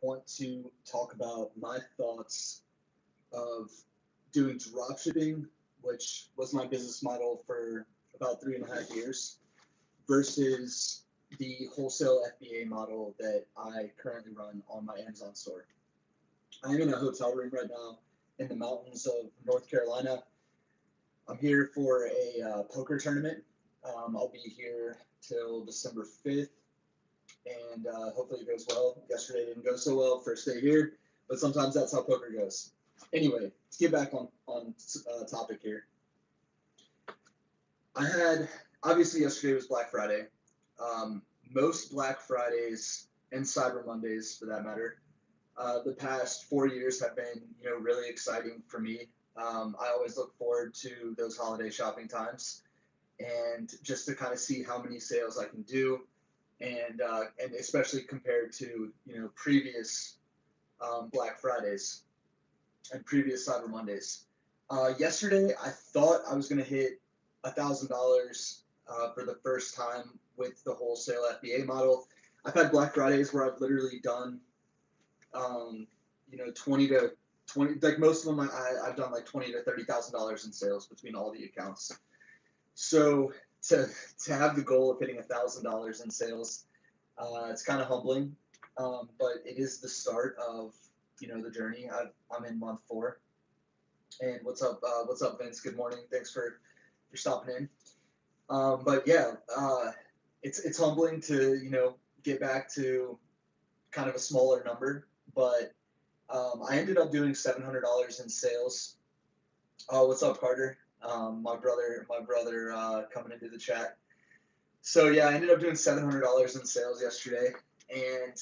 want to talk about my thoughts of doing dropshipping, which was my business model for about 3.5 years, versus the wholesale FBA model that I currently run on my Amazon store. I'm in a hotel room right now in the mountains of North Carolina. I'm here for a poker tournament. I'll be here till December 5th, and hopefully it goes well. Yesterday didn't go so well, first day here, but sometimes that's how poker goes. Anyway, let's get back on topic here. I had obviously yesterday was Black Friday. Most Black Fridays and Cyber Mondays, for that matter, the past 4 years have been really exciting for me. I always look forward to those holiday shopping times, and just to kind of see how many sales I can do, and especially compared to previous Black Fridays and previous Cyber Mondays. Yesterday, I thought I was going to hit $1,000 for the first time with the wholesale FBA model. I've had Black Fridays where I've literally done, 20 to 20, like most of them, I've done like $20,000 to $30,000 in sales between all the accounts. So to have the goal of hitting $1,000 in sales, it's kind of humbling, but it is the start of the journey. I'm in month 4. And what's up, Vince? Good morning. Thanks for stopping in. But yeah, it's humbling to get back to kind of a smaller number, but I ended up doing $700 in sales. Oh, what's up, Carter? My brother coming into the chat. So yeah, I ended up doing $700 in sales yesterday, and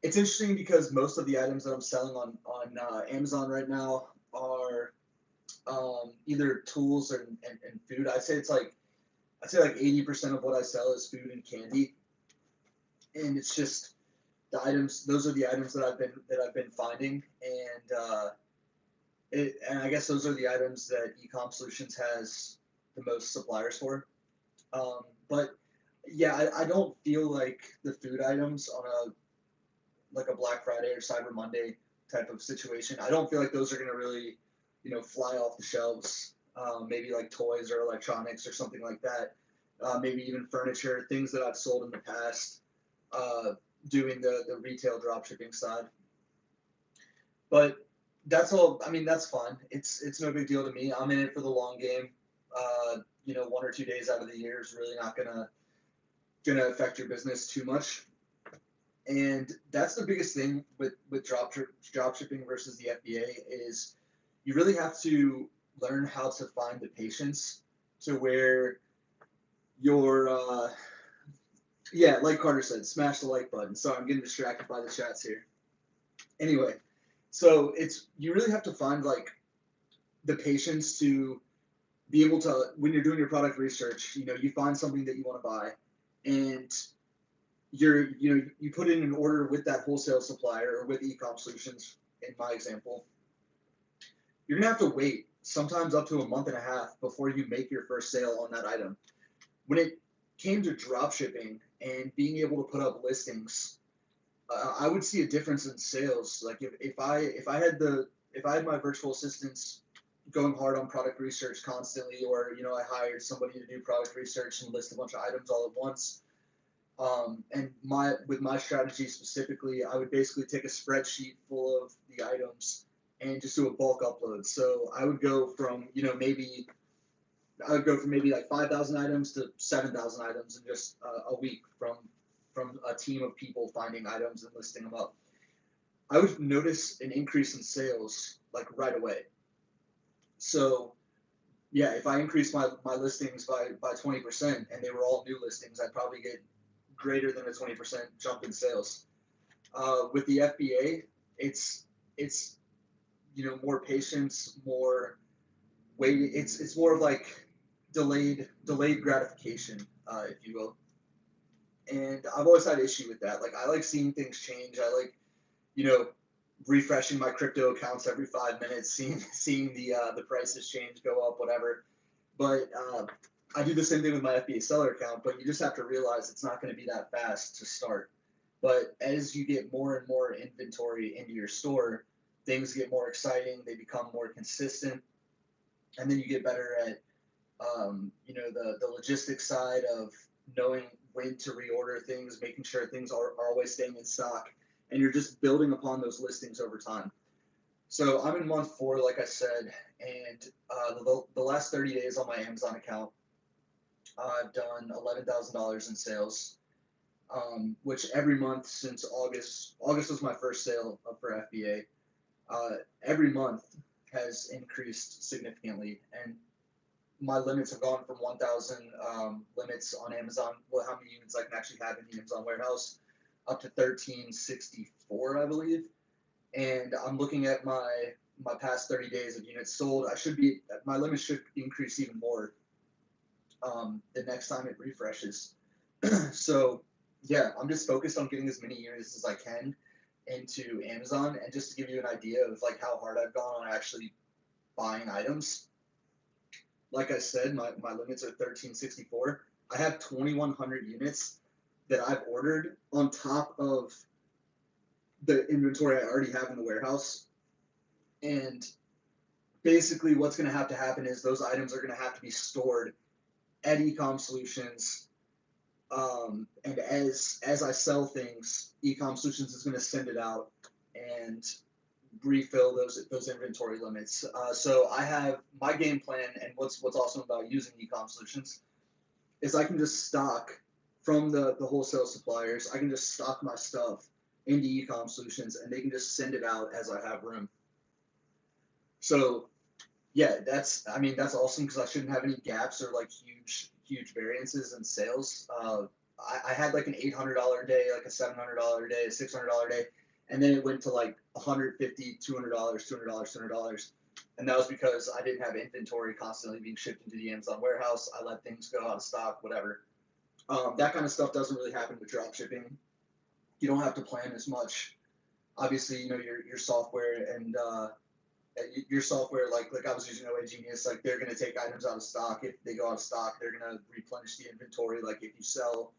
it's interesting because most of the items that I'm selling on Amazon right now are either tools and food. I'd say like 80% of what I sell is food and candy, and it's just the items. Those are the items that I've been finding, and I guess those are the items that Ecom Solutions has the most suppliers for. But yeah, I don't feel like the food items on a Black Friday or Cyber Monday type of situation. I don't feel like those are going to really fly off the shelves. Maybe like toys or electronics or something like that. Maybe even furniture, things that I've sold in the past, doing the retail dropshipping side. But that's all. I mean, that's fun. It's no big deal to me. I'm in it for the long game. 1 or 2 days out of the year is really not gonna affect your business too much. And that's the biggest thing with dropshipping versus the FBA is you really have to learn how to find the patience to where you're yeah, like Carter said, smash the like button. Sorry, I'm getting distracted by the chats here. Anyway, so it's you really have to find like the patience to be able to, when you're doing your product research, you find something that you want to buy, and you put in an order with that wholesale supplier or with Ecom Solutions. In my example, you're gonna have to wait sometimes up to a month and a half before you make your first sale on that item. When it came to drop shipping and being able to put up listings, I would see a difference in sales. Like if I had my virtual assistants going hard on product research constantly, or I hired somebody to do product research and list a bunch of items all at once. And with my strategy specifically, I would basically take a spreadsheet full of the items and just do a bulk upload. So I would go from maybe like 5,000 items to 7,000 items in just a week from a team of people finding items and listing them up. I would notice an increase in sales like right away. So yeah, if I increased my listings by 20% and they were all new listings, I'd probably get greater than a 20% jump in sales. With the FBA, it's more patience, more waiting. It's more of like delayed gratification, if you will. And I've always had issue with that. Like I like seeing things change. I like refreshing my crypto accounts every 5 minutes, seeing the prices change, go up, whatever. But I do the same thing with my FBA seller account. But you just have to realize it's not going to be that fast to start. But as you get more and more inventory into your store, things get more exciting. They become more consistent, and then you get better at the logistics side of knowing when to reorder things, making sure things are always staying in stock, and you're just building upon those listings over time. So I'm in month 4, like I said, and the last 30 days on my Amazon account, I've done $11,000 in sales, which every month since August was my first sale for FBA. Every month has increased significantly, and my limits have gone from 1,000 limits on Amazon, well, how many units I can actually have in the Amazon warehouse, up to 1,364, I believe. And I'm looking at my past 30 days of units sold. My limit should increase even more the next time it refreshes. So yeah, I'm just focused on getting as many units as I can into Amazon. And just to give you an idea of like how hard I've gone on actually buying items, like I said, my limits are 1,364. I have 2,100 units that I've ordered on top of the inventory I already have in the warehouse. And basically what's going to happen is those items are going to have to be stored at Ecom Solutions. And as I sell things, Ecom Solutions is going to send it out and refill those inventory limits. So I have my game plan, and what's awesome about using Ecom Solutions is I can just stock from the wholesale suppliers. I can just stock my stuff into Ecom Solutions, and they can just send it out as I have room. So yeah, that's awesome because I shouldn't have any gaps or like huge variances in sales. I had like an $800 day, like a $700 day, a $600 day, and then it went to like $150, $200, $200. And that was because I didn't have inventory constantly being shipped into the Amazon warehouse. I let things go out of stock, whatever. That kind of stuff doesn't really happen with drop shipping. You don't have to plan as much. Obviously, your software and your software, like I was using OA Genius, like they're gonna take items out of stock. If they go out of stock, they're gonna replenish the inventory. Like if you sell,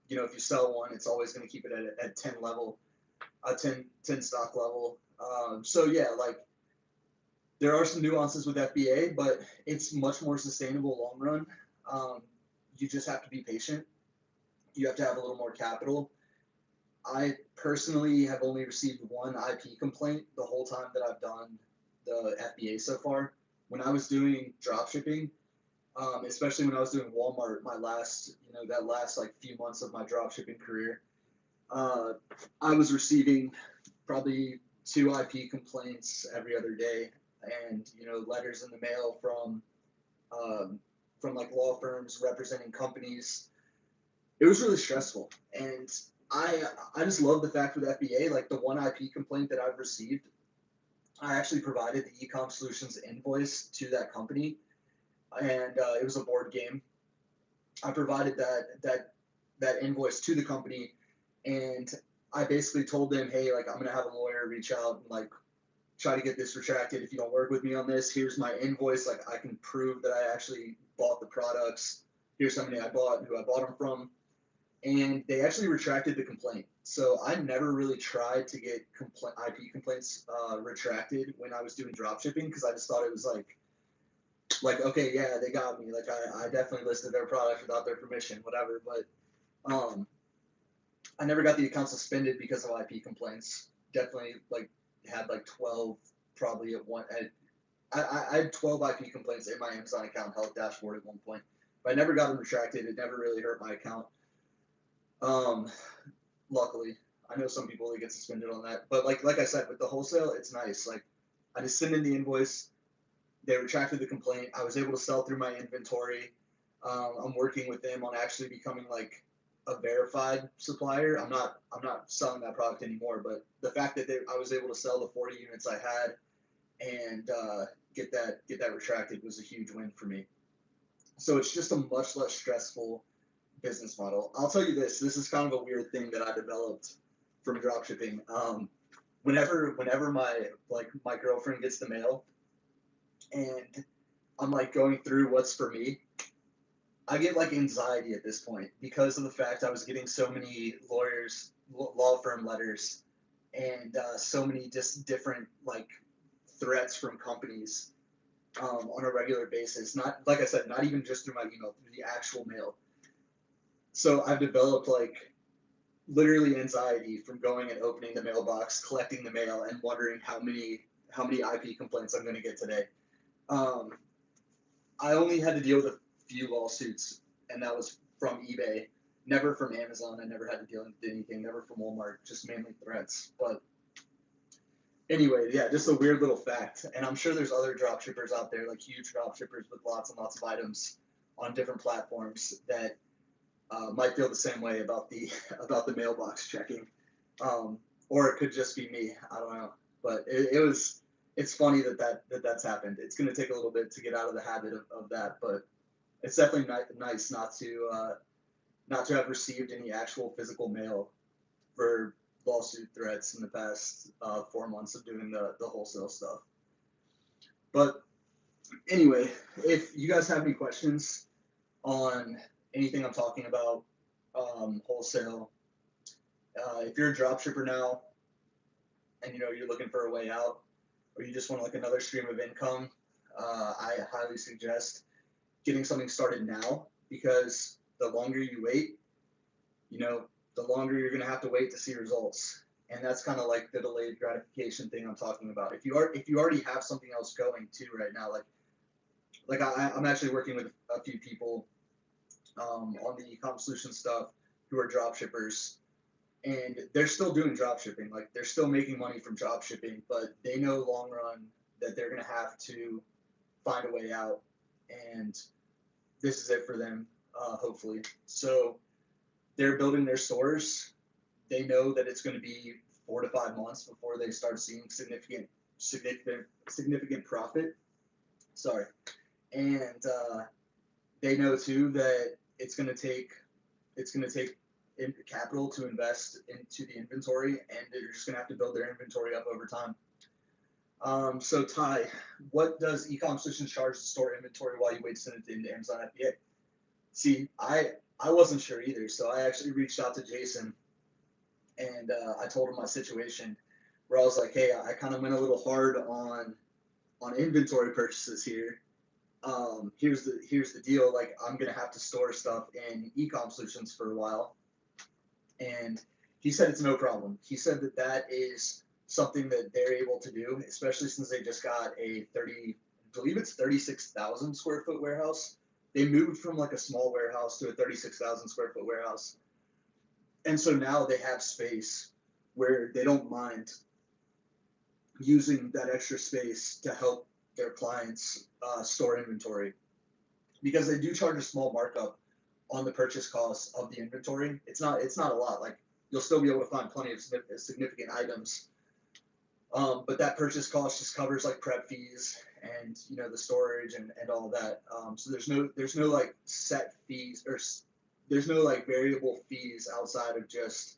if you sell one, it's always gonna keep it at 10 level, 10 stock level. So yeah, like there are some nuances with FBA, but it's much more sustainable long run. You just have to be patient. You have to have a little more capital. I personally have only received one IP complaint the whole time that I've done the FBA so far. When I was doing dropshipping, especially when I was doing Walmart, that last like few months of my dropshipping career, I was receiving probably 2 IP complaints every other day, and letters in the mail from like law firms representing companies. It was really stressful, and I just love the fact with FBA, like the one IP complaint that I've received, I actually provided the Ecom Solutions invoice to that company, and it was a board game. I provided that invoice to the company, and I basically told them, hey, like I'm gonna have a lawyer reach out and like try to get this retracted. If you don't work with me on this, here's my invoice. Like I can prove that I actually bought the products. Here's how many I bought and who I bought them from. And they actually retracted the complaint. So I never really tried to get IP complaints retracted when I was doing dropshipping because I just thought it was like okay, yeah, they got me. Like I definitely listed their product without their permission, whatever. But I never got the account suspended because of IP complaints. Definitely like had like 12 probably at one. I had 12 IP complaints in my Amazon account health dashboard at one point, but I never got them retracted. It never really hurt my account. Luckily, I know some people that get suspended on that, but like I said, with the wholesale, it's nice. Like I just send in the invoice, they retracted the complaint. I was able to sell through my inventory. I'm working with them on actually becoming like a verified supplier. I'm not selling that product anymore, but the fact that I was able to sell the 40 units I had and get that retracted was a huge win for me. So it's just a much less stressful business model. I'll tell you this is kind of a weird thing that I developed from dropshipping. Whenever my girlfriend gets the mail and I'm like going through what's for me, I get like anxiety at this point because of the fact I was getting so many law firm letters, and so many just different like threats from companies on a regular basis. Not, like I said, not even just through my email, through the actual mail. So I've developed like literally anxiety from going and opening the mailbox, collecting the mail, and wondering how many IP complaints I'm going to get today. Um, I only had to deal with a few lawsuits, and that was from eBay. Never from Amazon. I never had to deal with anything. Never from Walmart. Just mainly threats. But anyway, yeah, just a weird little fact. And I'm sure there's other dropshippers out there, like huge dropshippers with lots and lots of items on different platforms that might feel the same way about the about the mailbox checking, or it could just be me. I don't know, but it's funny that's happened. It's going to take a little bit to get out of the habit of that, but it's definitely nice not to have received any actual physical mail for lawsuit threats in the past 4 months of doing the wholesale stuff. But anyway, if you guys have any questions on anything I'm talking about, wholesale, if you're a dropshipper now and you're looking for a way out, or you just want like another stream of income, I highly suggest getting something started now, because the longer you wait, the longer you're going to have to wait to see results. And that's kind of like the delayed gratification thing I'm talking about. If you already have something else going too right now, like I'm actually working with a few people on the Ecom solution stuff who are drop shippers, and they're still doing drop shipping. Like, they're still making money from drop shipping, but they know long run that they're going to have to find a way out, and this is it for them, hopefully. So they're building their stores. They know that it's going to be 4 to 5 months before they start seeing significant profit. Sorry. And they know too that it's going to take capital to invest into the inventory, and they're just going to have to build their inventory up over time. So Ty, what does Ecom Solutions charge to store inventory while you wait to send it into Amazon FBA? See, I wasn't sure either, so I actually reached out to Jason, and I told him my situation, where I was like, hey, I kind of went a little hard on inventory purchases here. Here's the deal. Like, I'm gonna have to store stuff in Ecom Solutions for a while, and he said it's no problem. He said that is something that they're able to do, especially since they just got I believe it's 36,000 square foot warehouse. They moved from like a small warehouse to a 36,000 square foot warehouse, and so now they have space where they don't mind using that extra space to help their clients store inventory, because they do charge a small markup on the purchase cost of the inventory. It's not a lot. Like, you'll still be able to find plenty of significant items, but that purchase cost just covers like prep fees and the storage and all of that. So there's no like set fees, or there's no like variable fees outside of just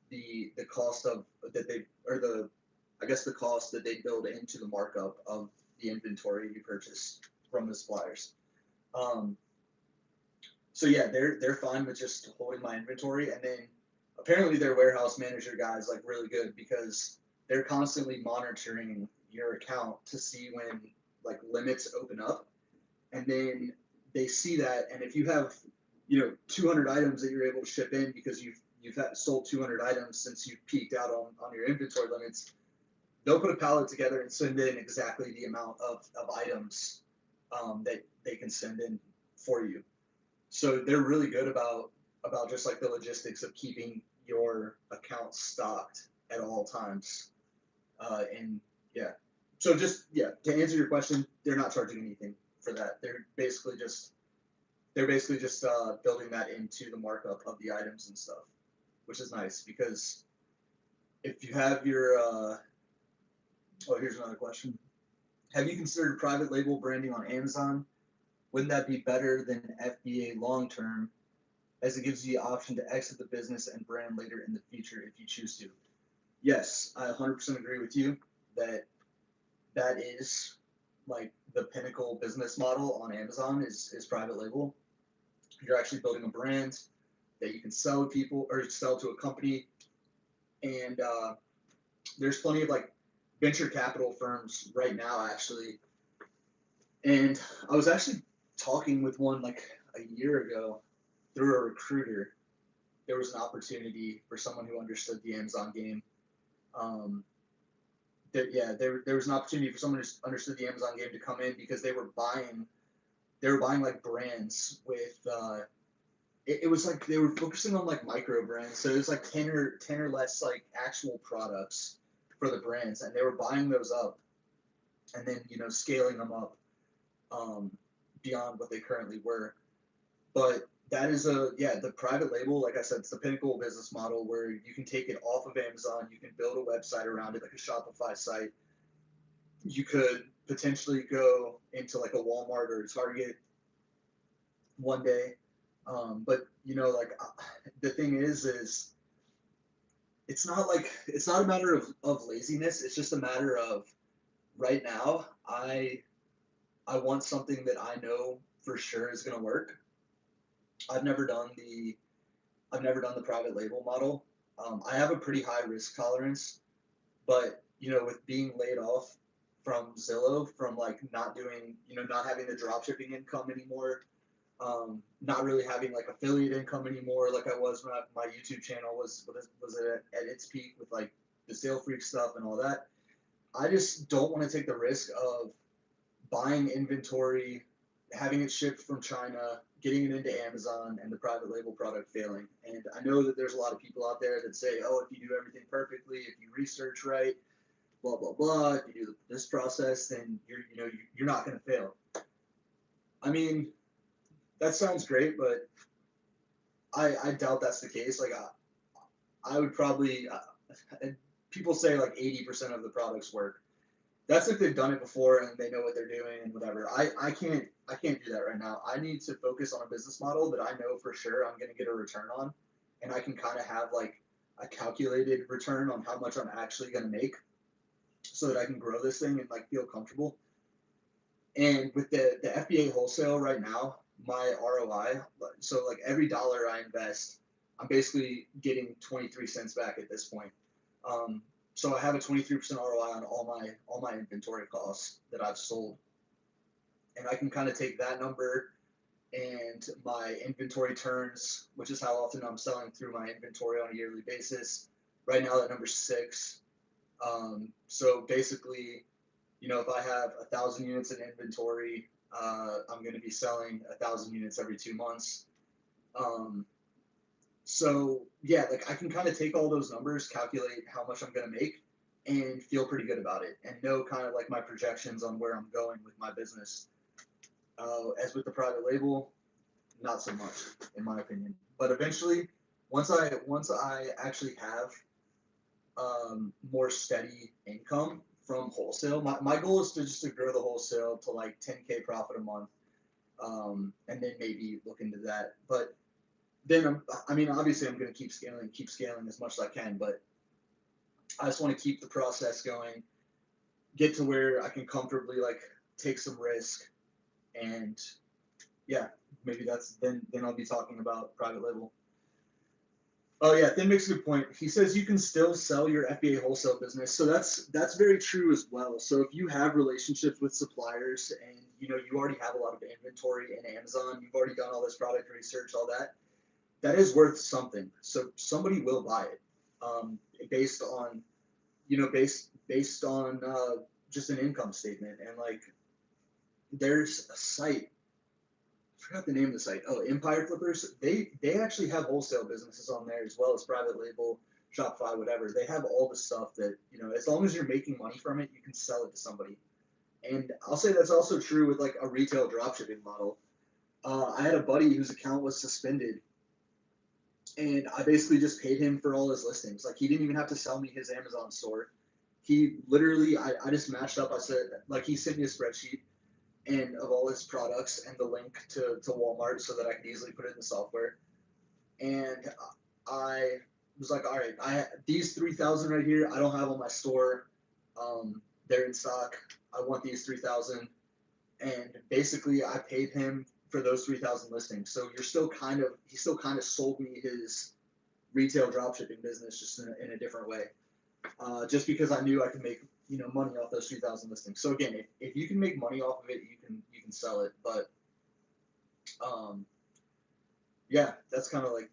the cost of that they, or the, I guess, the cost that they build into the markup of the inventory you purchase from the suppliers. So yeah, they're fine with just holding my inventory, and then apparently their warehouse manager guy is like really good, because they're constantly monitoring your account to see when like limits open up, and then they see that, and if you have 200 items that you're able to ship in because you've sold 200 items since you peaked out on your inventory limits, they'll put a pallet together and send in exactly the amount of items that they can send in for you. So they're really good about just like the logistics of keeping your account stocked at all times. And yeah, so just, yeah, to answer your question, they're not charging anything for that. They're basically just building that into the markup of the items and stuff, which is nice, because if you have your oh, here's another question. Have you considered private label branding on Amazon? Wouldn't that be better than FBA long term, as it gives you the option to exit the business and brand later in the future if you choose to? Yes, I 100% agree with you that is like the pinnacle business model on Amazon is private label. You're actually building a brand that you can sell to people or sell to a company. And there's plenty of like venture capital firms right now, actually. And I was actually talking with one like a year ago through a recruiter. There was an opportunity for someone who understood the Amazon game. Um, there was an opportunity for someone who understood the Amazon game to come in because they were buying like brands with it was like they were focusing on like micro brands, so it was like 10 or less like actual products for the brands, and they were buying those up and then scaling them up beyond what they currently were. But that is the private label, like I said, it's the pinnacle business model where you can take it off of Amazon, you can build a website around it like a Shopify site. You could potentially go into like a Walmart or a Target one day. But like the thing is it's not a matter of laziness. It's just a matter of right now I want something that I know for sure is going to work. I've never done the private label model. I have a pretty high risk tolerance, but with being laid off from Zillow, from like not doing, not having the dropshipping income anymore, not really having like affiliate income anymore, like I was when my YouTube channel was at its peak with like the Sale Freak stuff and all that. I just don't want to take the risk of buying inventory, having it shipped from China, getting it into Amazon, and the private label product failing. And I know that there's a lot of people out there that say, oh, if you do everything perfectly, if you research right, blah blah blah, if you do this process, then you're not going to fail. I mean, that sounds great, but I doubt that's the case. Like I would probably people say like 80% of the products work. That's if they've done it before and they know what they're doing and whatever. I can't do that right now. I need to focus on a business model that I know for sure I'm going to get a return on, and I can kind of have like a calculated return on how much I'm actually going to make, so that I can grow this thing and like feel comfortable. And with the FBA wholesale right now, my ROI, so like every dollar I invest, I'm basically getting 23 cents back at this point. So I have a 23% ROI on all my inventory costs that I've sold, and I can kind of take that number and my inventory turns, which is how often I'm selling through my inventory on a yearly basis. Right now, that number's 6. So basically, if I have 1,000 units in inventory, I'm going to be selling 1,000 units every 2 months. So yeah, like I can kind of take all those numbers, calculate how much I'm going to make, and feel pretty good about it, and know kind of like my projections on where I'm going with my business. As with the private label, not so much, in my opinion. But eventually, once I actually have more steady income from wholesale, my goal is to grow the wholesale to like 10K profit a month, and then maybe look into that. But then obviously I'm going to keep scaling as much as I can, but I just want to keep the process going, get to where I can comfortably like take some risk, and yeah, maybe then I'll be talking about private label. Oh yeah, Thin makes a good point. He says you can still sell your FBA wholesale business, so that's very true as well. So if you have relationships with suppliers and you already have a lot of inventory in Amazon, you've already done all this product research, all that, that is worth something. So somebody will buy it, based on based on just an income statement. And like there's a site, I forgot the name of the site. Oh, Empire Flippers. They actually have wholesale businesses on there as well as private label, Shopify, whatever. They have all the stuff that as long as you're making money from it, you can sell it to somebody. And I'll say that's also true with like a retail dropshipping model. I had a buddy whose account was suspended, and I basically just paid him for all his listings. Like he didn't even have to sell me his Amazon store. He literally, I just matched up. I said, like, he sent me a spreadsheet and of all his products and the link to Walmart so that I could easily put it in the software. And I was like, all right, these 3,000 right here, I don't have on my store. They're in stock. I want these 3,000. And basically I paid him for those 3,000 listings. So he still kind of sold me his retail dropshipping business just in a different way. Just because I knew I could make money off those 3,000 listings. So again, if you can make money off of it, you can sell it. But yeah, that's kind of like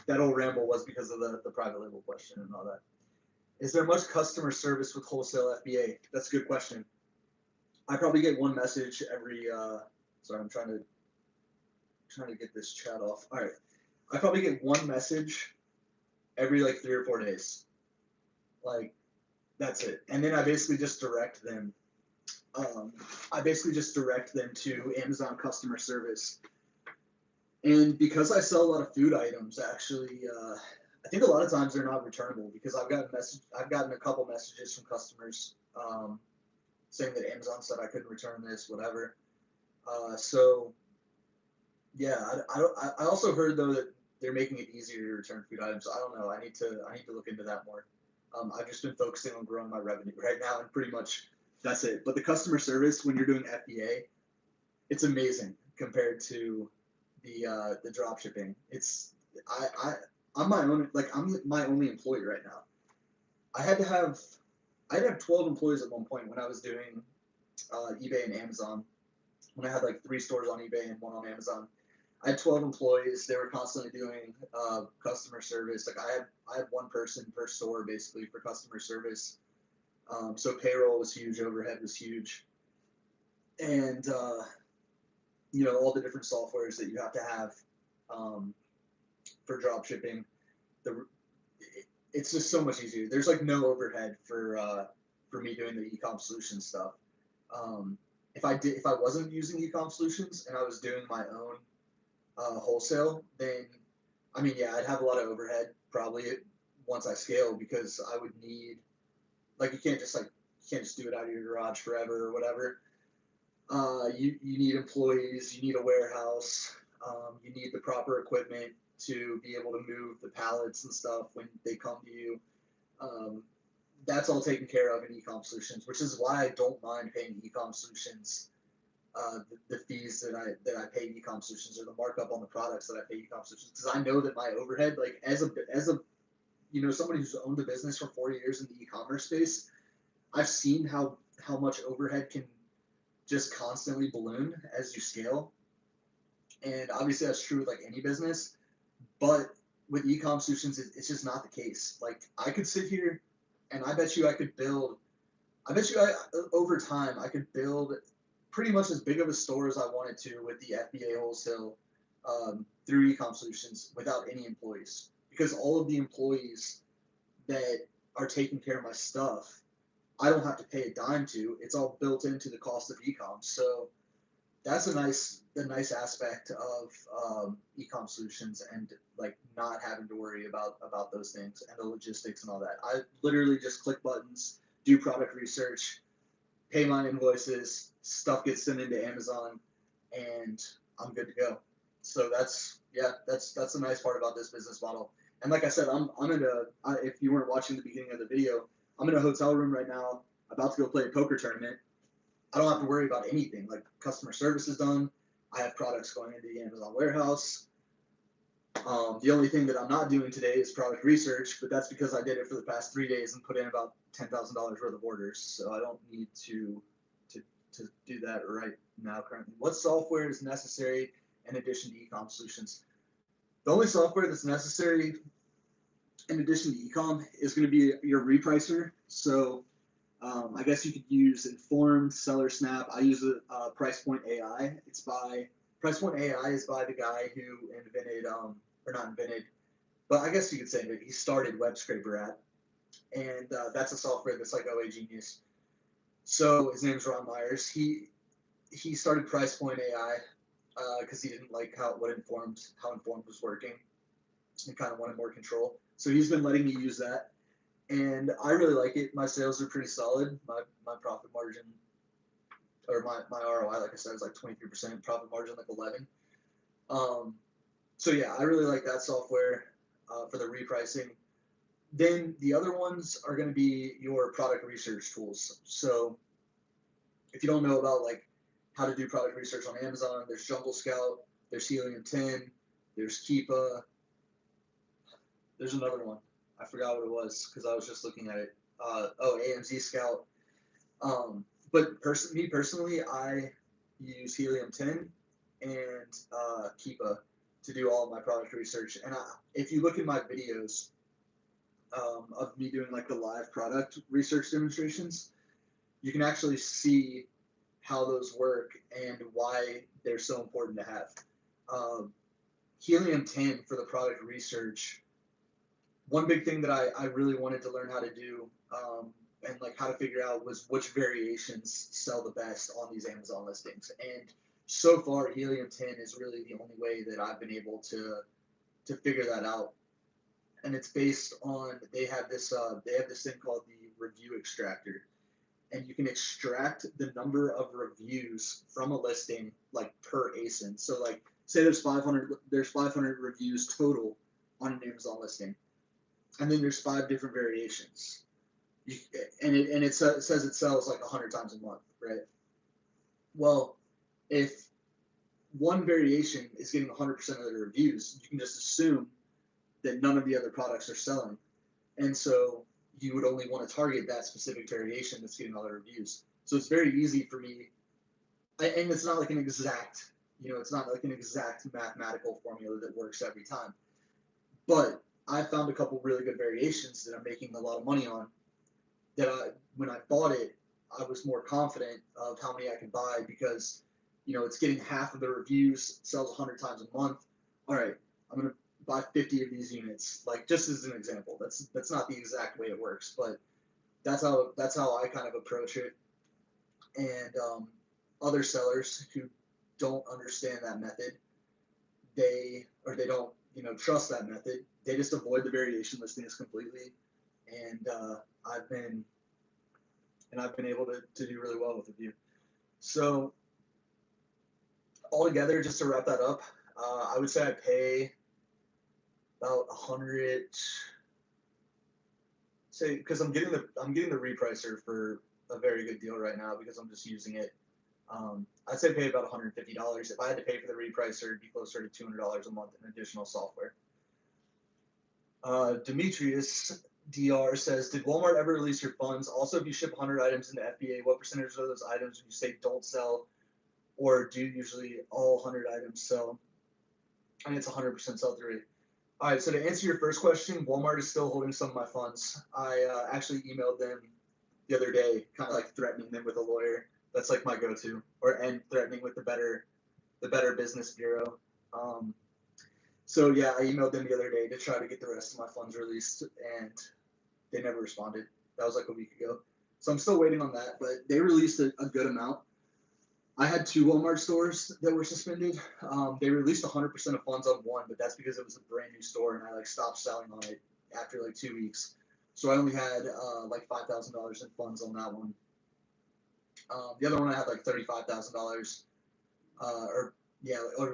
that old ramble was because of the private label question and all that. Is there much customer service with wholesale FBA? That's a good question. I probably get one message every. Sorry, I'm trying to get this chat off. All right, I probably get one message every like 3 or 4 days. Like, that's it. And then I basically just direct them. To Amazon customer service. And because I sell a lot of food items, actually, I think a lot of times they're not returnable because I've gotten a couple messages from customers saying that Amazon said I couldn't return this, whatever. So yeah, I also heard though that they're making it easier to return food items. So I don't know. I need to look into that more. I've just been focusing on growing my revenue right now, and pretty much that's it. But the customer service when you're doing FBA, it's amazing compared to the drop shipping. I'm my only employee right now. I had to have 12 employees at one point when I was doing eBay and Amazon. When I had like 3 stores on eBay and 1 on Amazon, I had 12 employees. They were constantly doing customer service. Like I had 1 person per store basically for customer service. So payroll was huge, overhead was huge, and all the different softwares that you have to have for drop shipping. It's just so much easier. There's like no overhead for me doing the Ecom solution stuff. If I wasn't using Ecom solutions and I was doing my own wholesale, then I'd have a lot of overhead probably once I scale, because I would need, like, you can't just do it out of your garage forever or whatever. You need employees, you need a warehouse, you need the proper equipment to be able to move the pallets and stuff when they come to you. That's all taken care of in Ecom Solutions, which is why I don't mind paying Ecom Solutions the fees that I pay Ecom Solutions, or the markup on the products that I pay Ecom Solutions, because I know that my overhead, like as a somebody who's owned a business for 4 years in the e-commerce space, I've seen how much overhead can just constantly balloon as you scale. And obviously that's true with like any business, but with Ecom Solutions, it's just not the case. Like, I could sit here and I bet you over time I could build pretty much as big of a store as I wanted to with the FBA Wholesale through Ecom Solutions without any employees, because all of the employees that are taking care of my stuff, I don't have to pay a dime to. It's all built into the cost of Ecom. So that's the nice aspect of Ecom Solutions, and like not having to worry about those things and the logistics and all that. I literally just click buttons, do product research, pay my invoices, stuff gets sent into Amazon, and I'm good to go. So that's the nice part about this business model. And like I said, if you weren't watching the beginning of the video, I'm in a hotel room right now, about to go play a poker tournament. I don't have to worry about anything. Like, customer service is done. I have products going into the Amazon warehouse. The only thing that I'm not doing today is product research, but that's because I did it for the past 3 days and put in about $10,000 worth of orders. So I don't need to do that right now currently. What software is necessary in addition to Ecom Solutions? The only software that's necessary in addition to Ecom is going to be your repricer. So I guess you could use Informed, Seller Snap. I use Price Point AI. Price Point AI is by the guy who invented, or not invented, but I guess you could say that he started Web Scraper at. And that's a software that's like OA Genius. So his name is Ron Myers. He started Price Point AI because he didn't like how Informed was working, and kind of wanted more control. So he's been letting me use that, and I really like it. My sales are pretty solid. My profit margin, or my ROI, like I said, is like 23%. Profit margin like 11. So yeah, I really like that software for the repricing. Then the other ones are going to be your product research tools. So if you don't know about like how to do product research on Amazon. There's Jungle Scout. There's Helium 10. There's Keepa. There's another one. I forgot what it was because I was just looking at it. AMZ Scout. But me personally, I use Helium 10 and Keepa to do all of my product research. And if you look at my videos of me doing like the live product research demonstrations, you can actually see how those work and why they're so important to have. Helium 10 for the product research. One big thing that I really wanted to learn how to do and like how to figure out was which variations sell the best on these Amazon listings. And so far, Helium 10 is really the only way that I've been able to figure that out. And it's based on they have this thing called the review extractor, and you can extract the number of reviews from a listing like per ASIN. So like say there's 500 reviews total on an Amazon listing, and then there's 5 different variations. It says it sells like 100 times a month, right? Well, if one variation is getting 100% of the reviews, you can just assume that none of the other products are selling. And so you would only want to target that specific variation that's getting all the reviews. So it's very easy for me, and it's not like an exact, it's not like an exact mathematical formula that works every time. But I found a couple really good variations that I'm making a lot of money on that when I bought it, I was more confident of how many I could buy because, it's getting half of the reviews, sells 100 times a month. All right, I'm going to buy 50 of these units, like just as an example. That's not the exact way it works, but that's how I kind of approach it. And other sellers who don't understand that method, they don't trust that method. They just avoid the variation listings completely, and I've been able to do really well with the view. So altogether, just to wrap that up, I would say I pay about 100. Say because I'm getting the repricer for a very good deal right now because I'm just using it. I'd say pay about $150. If I had to pay for the repricer, it'd be closer to $200 a month in additional software. Demetrius DR says, did Walmart ever release your funds? Also, if you ship 100 items into FBA, what percentage of those items would you say don't sell, or do usually all 100 items sell? And it's 100% sell-through rate. All right, so to answer your first question, Walmart is still holding some of my funds. I actually emailed them the other day, kind of like threatening them with a lawyer. That's like my go-to, and threatening with the Better Business Bureau. So yeah, I emailed them the other day to try to get the rest of my funds released, and they never responded. That was like a week ago. So I'm still waiting on that, but they released a good amount. I had 2 Walmart stores that were suspended. They released 100% of funds on one, but that's because it was a brand new store, and I like stopped selling on it after like 2 weeks. So I only had like $5,000 in funds on that one. The other one I had like $35,000, or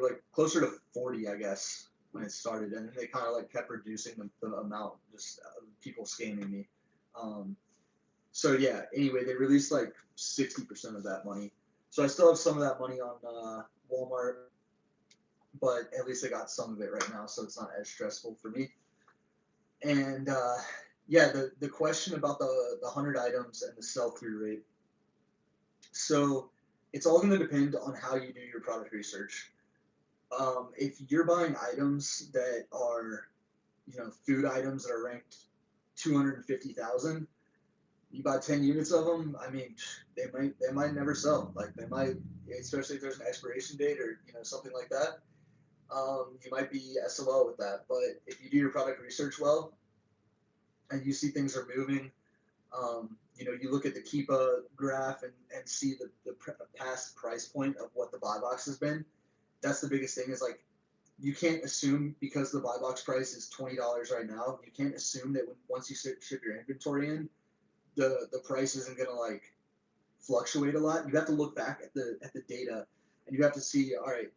like closer to 40, I guess, when it started, and then they kind of like kept reducing the amount, just people scamming me. So yeah, anyway, they released like 60% of that money. So I still have some of that money on Walmart, but at least I got some of it right now, so it's not as stressful for me. And yeah, the question about the 100 items and the sell-through rate. So it's all going to depend on how you do your product research. If you're buying items that are, food items that are ranked 250,000, you buy 10 units of them. I mean, they might never sell. Like they might, especially if there's an expiration date or something like that. You might be SOL with that. But if you do your product research well, and you see things are moving, you look at the Keepa graph and see the past price point of what the buy box has been. That's the biggest thing is like, you can't assume because the buy box price is $20 right now, you can't assume that once you ship your inventory in, the price isn't going to like fluctuate a lot. You have to look back at the data, and you have to see, all right,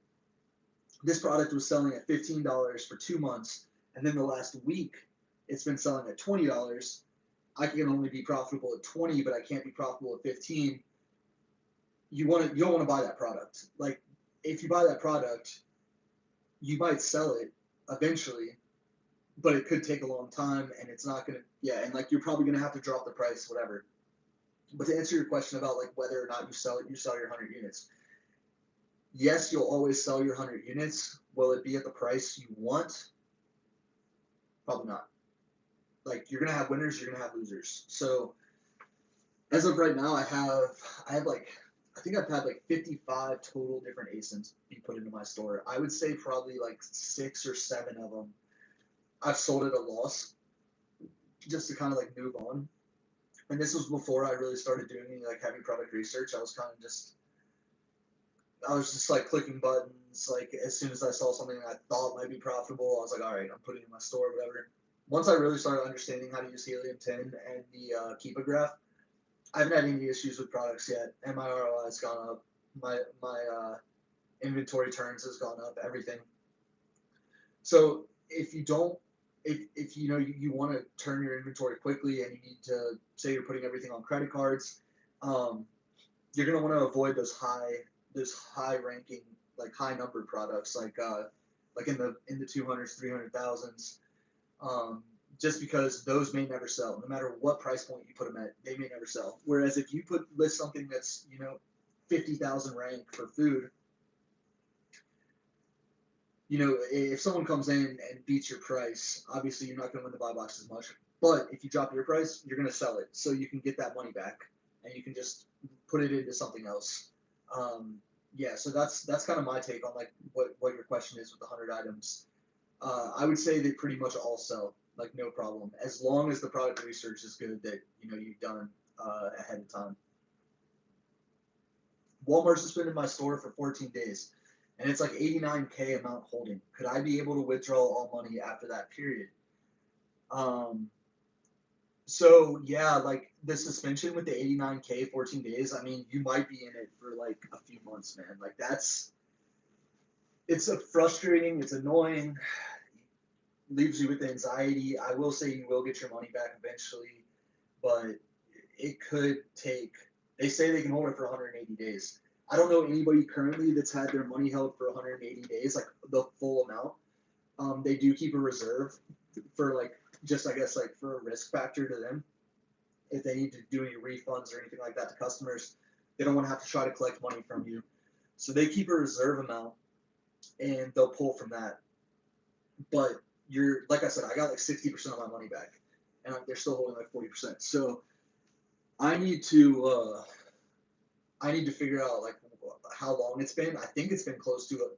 this product was selling at $15 for 2 months, and then the last week it's been selling at $20. I can only be profitable at 20, but I can't be profitable at 15. you don't want to buy that product. Like if you buy that product, you might sell it eventually, but it could take a long time, and it's not gonna. Yeah, and like you're probably gonna have to drop the price, whatever. But to answer your question about like whether or not you sell your 100 units. Yes, you'll always sell your 100 units. Will it be at the price you want? Probably not. Like you're gonna have winners, you're gonna have losers. So as of right now, I have like I think I've had like 55 total different ASINs be put into my store. I would say probably like 6 or 7 of them I've sold at a loss just to kind of like move on. And this was before I really started doing like heavy product research. I was just like clicking buttons. Like as soon as I saw something I thought might be profitable, I was like, all right, I'm putting it in my store, whatever. Once I really started understanding how to use Helium 10 and the Keepa graph, I haven't had any issues with products yet, and my ROI has gone up. My inventory turns has gone up. Everything. So if you don't, if you know you want to turn your inventory quickly and you need to say you're putting everything on credit cards, um, you're gonna want to avoid those high ranking like high numbered products like in the 200s 300,000s, just because those may never sell no matter what price point you put them at. They may never sell, whereas if you list something that's 50,000 rank for food, if someone comes in and beats your price, obviously you're not going to win the buy box as much, but if you drop your price, you're going to sell it, so you can get that money back and you can just put it into something else. Yeah, so that's kind of my take on like what your question is with the 100 items. I would say they pretty much all sell, like no problem, as long as the product research is good that you've done ahead of time. Walmart's just been in my store for 14 days, and it's like 89K amount holding. Could I be able to withdraw all money after that period? Um, so yeah, like the suspension with the 89K 14 days. I mean, you might be in it for like a few months, man. Like it's a frustrating, it's annoying, leaves you with anxiety. I will say you will get your money back eventually, but it could take. They say they can hold it for 180 days. I don't know anybody currently that's had their money held for 180 days, like the full amount. They do keep a reserve for like just I guess like for a risk factor to them. If they need to do any refunds or anything like that to customers, they don't want to have to try to collect money from you. So they keep a reserve amount and they'll pull from that. But like I said, I got like 60% of my money back, and they're still holding like 40%. So I need to figure out like how long it's been. I think it's been close to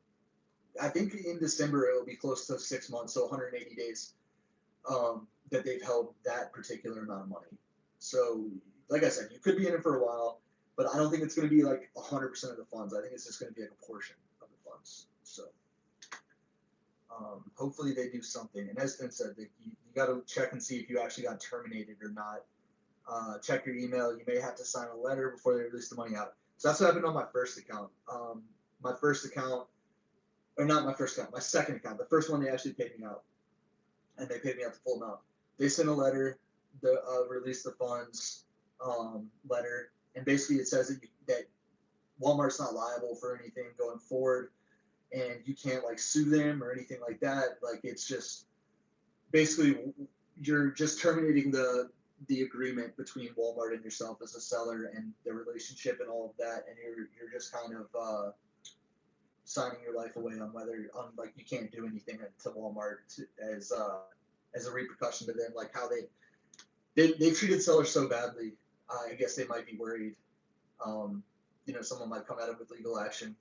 I think in December it'll be close to 6 months, so 180 days that they've held that particular amount of money. So like I said, you could be in it for a while, but I don't think it's going to be like 100% of the funds. I think it's just going to be like a portion of the funds. So hopefully they do something. And as Finn said, you got to check and see if you actually got terminated or not. Check your email. You may have to sign a letter before they release the money out. So that's what happened on my first account. My first account, or not my first account, my second account. The first one they actually paid me out, and they paid me out the full amount. They sent a letter, the release the funds letter, and basically it says that Walmart's not liable for anything going forward, and you can't like sue them or anything like that. Like it's just basically you're just terminating the agreement between Walmart and yourself as a seller and the relationship and all of that, and you're just kind of signing your life away on like you can't do anything to Walmart as a repercussion to them, like how they treated sellers so badly. I guess they might be worried. Someone might come at them with legal action.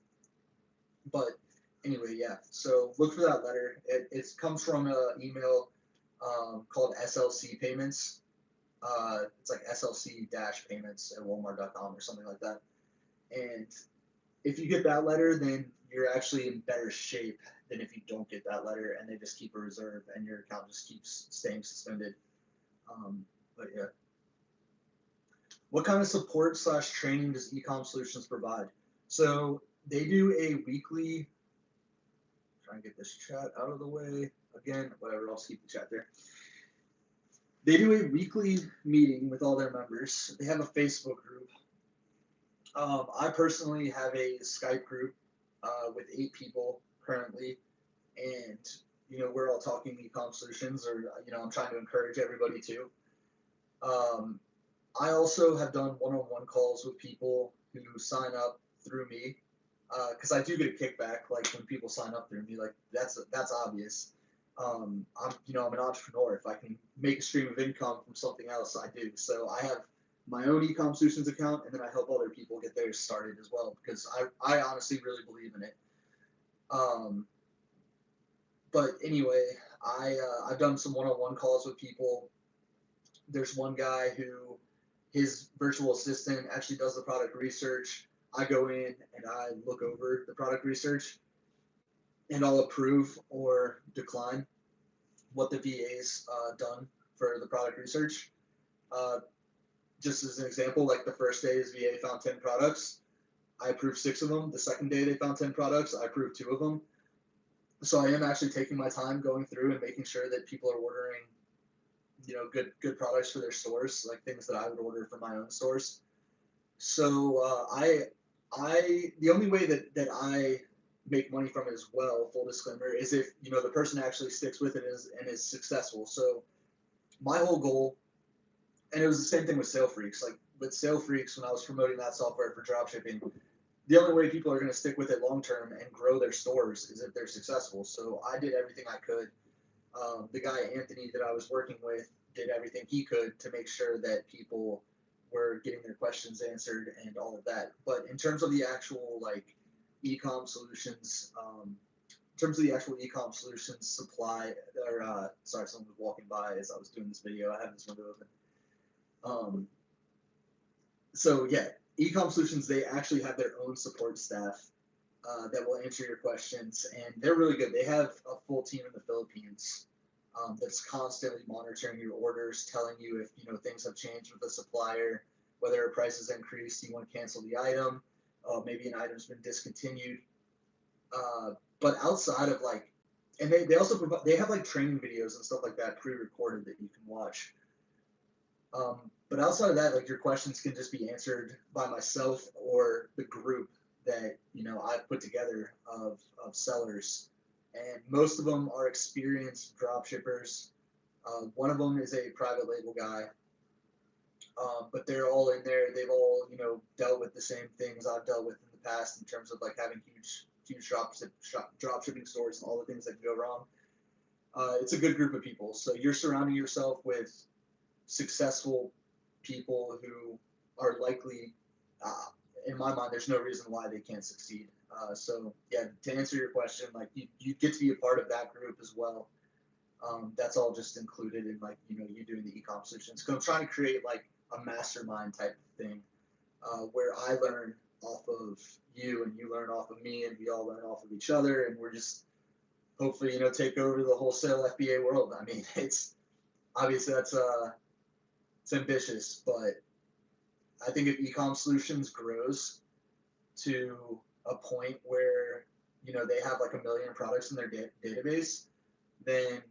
But anyway, yeah. So look for that letter. It comes from an email called SLC Payments. It's like SLC-payments at Walmart.com or something like that. And if you get that letter, then you're actually in better shape than if you don't get that letter and they just keep a reserve and your account just keeps staying suspended. But yeah. What kind of support / training does Ecom Solutions provide? So they do a weekly, try and get this chat out of the way. Again, whatever, I'll keep the chat there. They do a weekly meeting with all their members. They have a Facebook group. I personally have a Skype group with 8 people currently, and we're all talking ecom solutions, or I'm trying to encourage everybody to. Um, I also have done one-on-one calls with people who sign up through me, because I do get a kickback, like when people sign up through me, like that's obvious. I'm an entrepreneur. If I can make a stream of income from something else, I do. So I have my own ecom solutions account, and then I help other people get theirs started as well, because I honestly really believe in it. Um, but anyway, I've done some one-on-one calls with people. There's one guy who his virtual assistant actually does the product research. I go in and I look over the product research, and I'll approve or decline what the VA's done for the product research. Uh, just as an example, like the first day his VA found 10 products, I approved 6 of them. The second day they found 10 products, I approved 2 of them. So I am actually taking my time going through and making sure that people are ordering, good products for their stores, like things that I would order for my own stores. So the only way that I make money from it as well, full disclaimer, is if the person actually sticks with it and is successful. So my whole goal, and it was the same thing with Sale Freaks. Like with Sale Freaks, when I was promoting that software for dropshipping, the only way people are going to stick with it long term and grow their stores is if they're successful. So I did everything I could. The guy Anthony that I was working with did everything he could to make sure that people were getting their questions answered and all of that. But in terms of the actual ecom solutions, supply, or sorry, someone was walking by as I was doing this video. I have this window open. So yeah, Ecom Solutions, they actually have their own support staff that will answer your questions, and they're really good. They have a full team in the Philippines that's constantly monitoring your orders, telling you if things have changed with the supplier, whether a price has increased, you want to cancel the item, maybe an item's been discontinued. But outside of and they also provide, they have training videos and stuff like that pre-recorded that you can watch. But outside of that, your questions can just be answered by myself or the group that I've put together of sellers, and most of them are experienced dropshippers. One of them is a private label guy, but they're all in there. They've all dealt with the same things I've dealt with in the past in terms of having huge dropshipping stores and all the things that can go wrong. It's a good group of people. So you're surrounding yourself with successful people who are likely, in my mind, there's no reason why they can't succeed. So yeah, to answer your question, you get to be a part of that group as well. That's all just included in you doing the ecom solutions. Because I'm trying to create a mastermind type of thing where I learn off of you and you learn off of me and we all learn off of each other, and we're just hopefully take over the wholesale FBA world. I mean, it's obviously that's it's ambitious, but I think if Ecom Solutions grows to a point where they have 1 million products in their database, then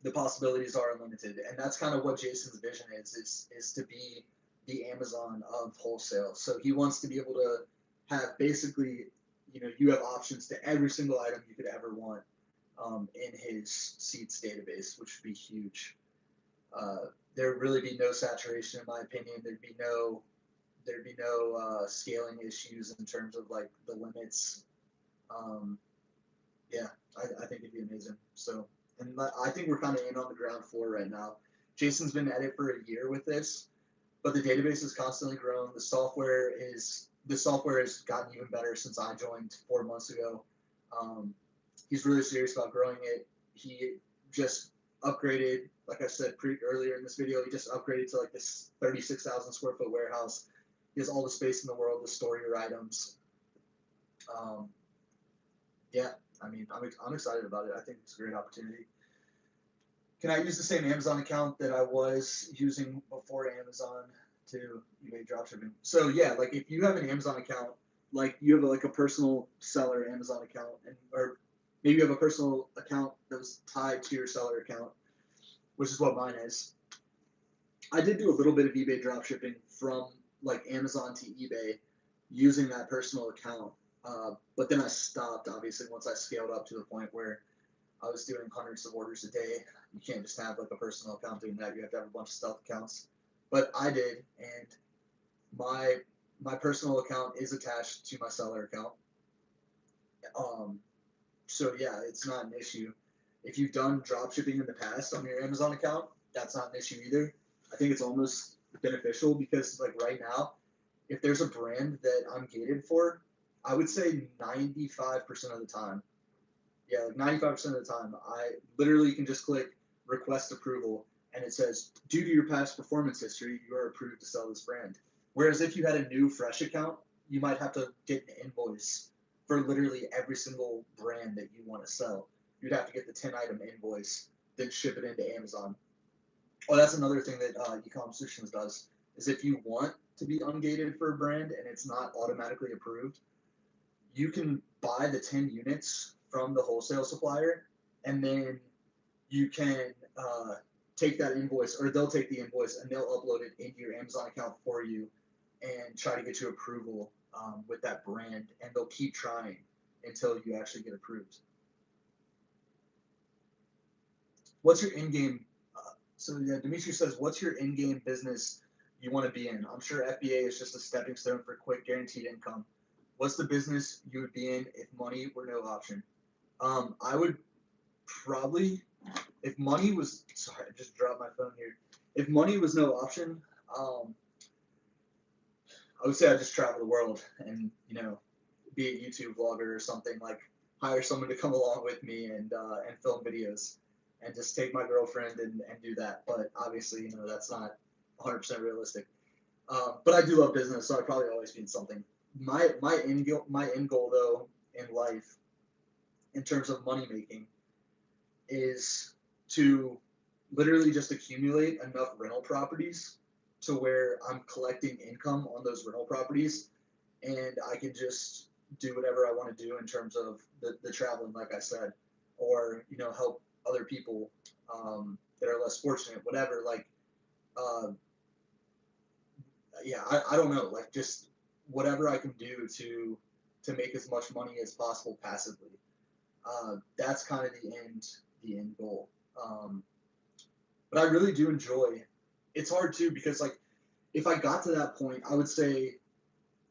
the possibilities are unlimited. And that's kind of what Jason's vision is to be the Amazon of wholesale. So he wants to be able to have basically, you have options to every single item you could ever want in his seats database, which would be huge. There would really be no saturation, in my opinion. There'd be no scaling issues in terms of the limits. Yeah, I think it'd be amazing. So, and I think we're kind of in on the ground floor right now. Jason's been at it for a year with this, but the database has constantly grown. The software has gotten even better since I joined 4 months ago. He's really serious about growing it. He just upgraded, like I said earlier in this video, he just upgraded to this 36,000 square foot warehouse. He has all the space in the world to store your items. Yeah, I mean, I'm excited about it. I think it's a great opportunity. Can I use the same Amazon account that I was using before Amazon to eBay dropshipping? So yeah, if you have an Amazon account, you have a personal seller Amazon account, or maybe you have a personal account that was tied to your seller account, which is what mine is. I did do a little bit of eBay dropshipping from Amazon to eBay, using that personal account. But then I stopped, obviously, once I scaled up to the point where I was doing hundreds of orders a day. You can't just have like a personal account doing that. You have to have a bunch of stealth accounts. But I did, and my my personal account is attached to my seller account. Um, so yeah, it's not an issue. If you've done drop shipping in the past on your Amazon account, that's not an issue either. I think it's almost beneficial because like right now, if there's a brand that I'm gated for, I would say 95% of the time, yeah, like 95% of the time, I literally can just click request approval and it says, due to your past performance history, you are approved to sell this brand. Whereas if you had a new fresh account, you might have to get an invoice for literally every single brand that you want to sell. You'd have to get the 10 item invoice, then ship it into Amazon. Oh, that's another thing that Ecom Solutions does is if you want to be ungated for a brand and it's not automatically approved, you can buy the 10 units from the wholesale supplier, and then you can take that invoice, or they'll take the invoice and they'll upload it into your Amazon account for you and try to get you approval with that brand, and they'll keep trying until you actually get approved. What's your in-game? So yeah, Dimitri says, what's your in-game business you want to be in? I'm sure FBA is just a stepping stone for quick guaranteed income. What's the business you would be in if money were no option? I would probably, if money was, sorry, I just dropped my phone here. If money was no option, I would say I'd just travel the world and, be a YouTube vlogger or something, like hire someone to come along with me and film videos and just take my girlfriend and do that. But obviously, that's not 100% realistic. But I do love business, so I'd probably always be in something. My end goal though in life, in terms of money making, is to literally just accumulate enough rental properties to where I'm collecting income on those rental properties, and I can just do whatever I want to do in terms of the traveling, like I said, or help other people that are less fortunate, whatever. Like, yeah, I don't know, like just whatever I can do to make as much money as possible passively. That's kind of the end goal. But I really do enjoy. It's hard too because like if I got to that point, I would say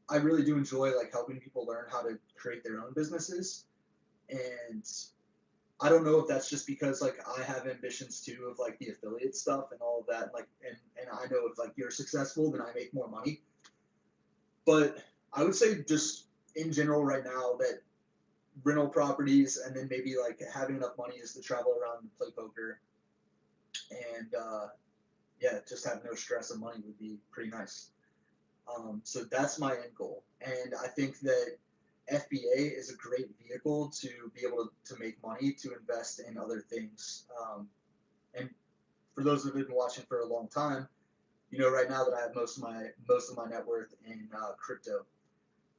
I really do enjoy like helping people learn how to create their own businesses. And I don't know if that's just because like I have ambitions too of like the affiliate stuff and all of that. Like and I know if like you're successful, then I make more money. But I would say just in general right now that rental properties and then maybe like having enough money is to travel around and play poker and yeah, just have no stress of money would be pretty nice. So that's my end goal, and I think that FBA is a great vehicle to be able to make money to invest in other things. And for those that have been watching for a long time, right now that I have most of my net worth in crypto.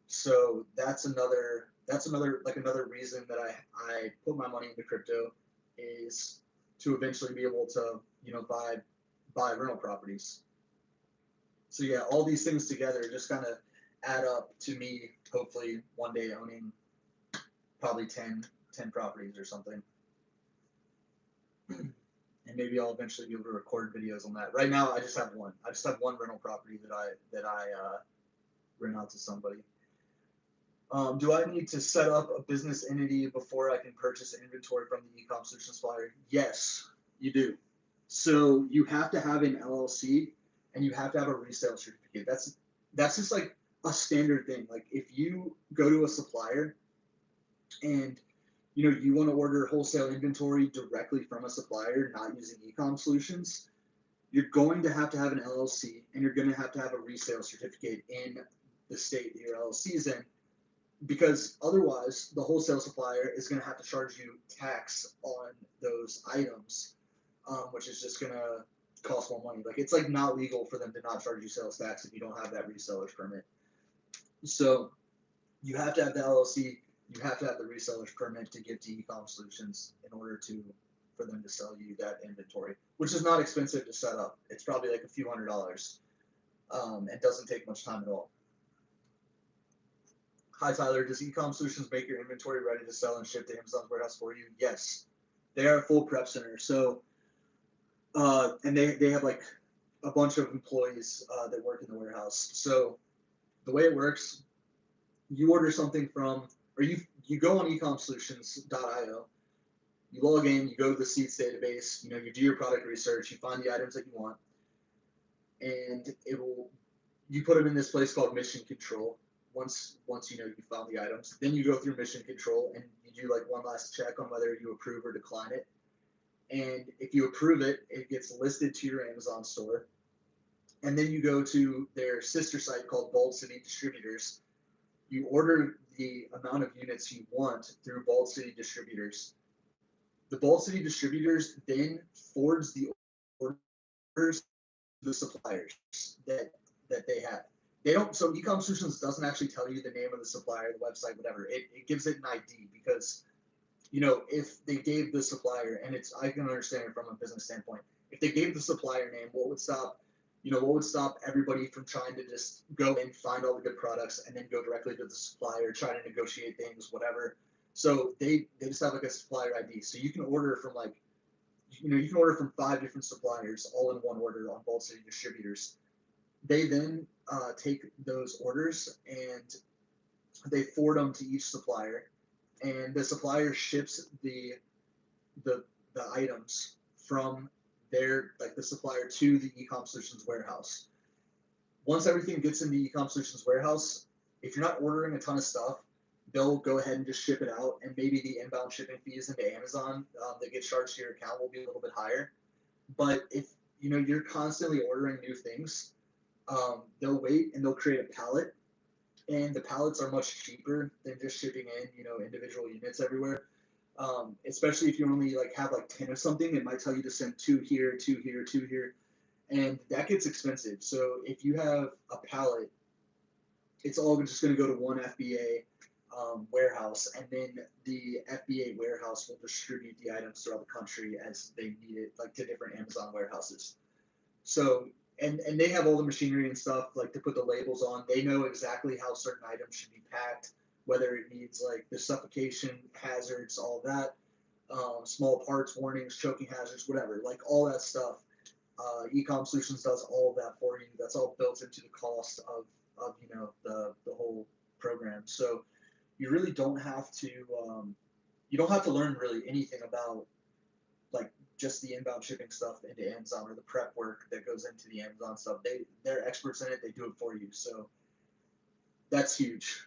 So that's another reason that I put my money into crypto is to eventually be able to buy rental properties. So yeah, all these things together just kind of add up to me hopefully one day owning probably 10 properties or something. And maybe I'll eventually be able to record videos on that. Right now I just have one. I just have one rental property that I rent out to somebody. Do I need to set up a business entity before I can purchase inventory from the Ecom Solutions supplier? Yes, you do. So you have to have an LLC and you have to have a resale certificate. That's just like a standard thing. Like if you go to a supplier and you want to order wholesale inventory directly from a supplier, not using Ecom Solutions, you're going to have an LLC and you're going to have a resale certificate in the state that your LLC is in, because otherwise the wholesale supplier is going to have to charge you tax on those items, which is just going to cost more money. Like it's like not legal for them to not charge you sales tax if you don't have that reseller's permit. So you have to have the LLC, you have to have the reseller's permit to give to Ecom Solutions in order for them to sell you that inventory, which is not expensive to set up. It's probably like a few $100s. It doesn't take much time at all. Hi Tyler, does Ecom Solutions make your inventory ready to sell and ship to Amazon's warehouse for you? Yes, they are a full prep center. So, and they have like a bunch of employees that work in the warehouse. So the way it works, you order something from, or you go on ecomsolutions.io, you log in, you go to the seats database, you do your product research, you find the items that you want, and you put them in this place called mission control. Once you found the items, then you go through mission control and you do like one last check on whether you approve or decline it. And if you approve it, it gets listed to your Amazon store. And then you go to their sister site called Bold City Distributors. You order the amount of units you want through Bold City Distributors. The Bold City Distributors then forwards the orders to the suppliers that they have. They don't. So Ecom Solutions doesn't actually tell you the name of the supplier, the website, whatever. It gives it an ID because if they gave the supplier, and I can understand it from a business standpoint. If they gave the supplier name, what would stop everybody from trying to just go and find all the good products and then go directly to the supplier, try to negotiate things, whatever. So they just have like a supplier ID. So you can order from you can order from 5 different suppliers all in one order on Bold City Distributors. They then take those orders and they forward them to each supplier, and the supplier ships the items from the supplier to the Ecom Solutions warehouse. Once everything gets in the Ecom Solutions warehouse, if you're not ordering a ton of stuff, they'll go ahead and just ship it out, and maybe the inbound shipping fees into Amazon that get charged to your account will be a little bit higher. But if you're constantly ordering new things, they'll wait and they'll create a pallet, and the pallets are much cheaper than just shipping in individual units everywhere. Especially if you only have 10 of something, it might tell you to send 2 here, 2 here, 2 here, and that gets expensive. So if you have a pallet, it's all just going to go to one FBA warehouse, and then the FBA warehouse will distribute the items throughout the country as they need it, to different Amazon warehouses. So and they have all the machinery and stuff to put the labels on. They know exactly how certain items should be packed, whether it needs the suffocation hazards, all that, small parts warnings, choking hazards, whatever, all that stuff. Ecom Solutions does all of that for you. That's all built into the cost of the whole program. So you really don't have to learn really anything about just the inbound shipping stuff into Amazon or the prep work that goes into the Amazon stuff. They're experts in it. They do it for you. So that's huge.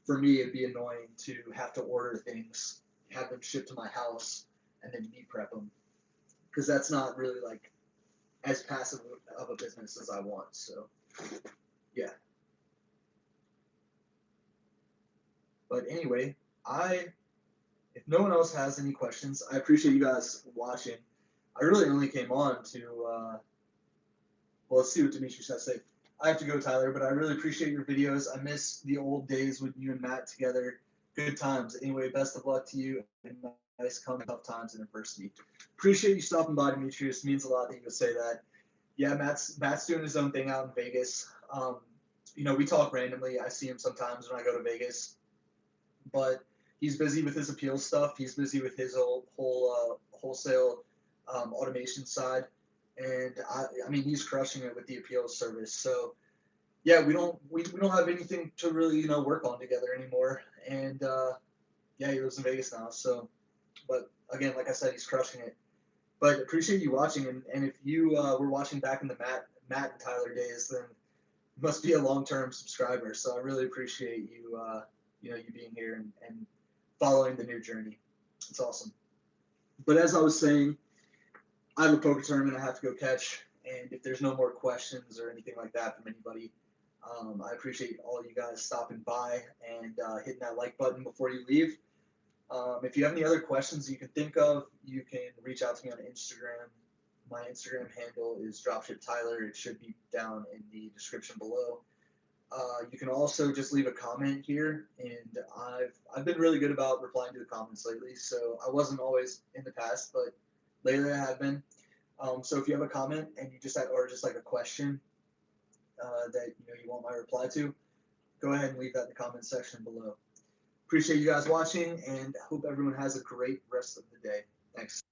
For me, it'd be annoying to have to order things, have them shipped to my house, and then me prep them, because that's not really as passive of a business as I want. So yeah. But anyway, if no one else has any questions, I appreciate you guys watching. I really only came on to, well, let's see what Demetrius has to say. I have to go, Tyler, but I really appreciate your videos. I miss the old days with you and Matt together. Good times. Anyway, best of luck to you, and nice coming tough times in adversity. Appreciate you stopping by, Demetrius. It means a lot that you would say that. Yeah, Matt's doing his own thing out in Vegas. We talk randomly. I see him sometimes when I go to Vegas, but he's busy with his appeals stuff. He's busy with his whole wholesale automation side, and I mean he's crushing it with the appeals service. So yeah, we don't have anything to really work on together anymore. And yeah, he lives in Vegas now. So, but again, like I said, he's crushing it. But appreciate you watching, and if you were watching back in the Matt and Tyler days, then you must be a long-term subscriber. So I really appreciate you you being here and following the new journey. It's awesome. But as I was saying, I have a poker tournament I have to go catch, and if there's no more questions or anything like that from anybody, I appreciate all you guys stopping by and hitting that like button before you leave. If you have any other questions you can think of, you can reach out to me on Instagram. My Instagram handle is DropshipTyler. It should be down in the description below. You can also just leave a comment here, and I've been really good about replying to the comments lately. So I wasn't always in the past, but lately I have been. So if you have a comment and you just like a question that you want my reply to, go ahead and leave that in the comment section below. Appreciate you guys watching, and hope everyone has a great rest of the day. Thanks.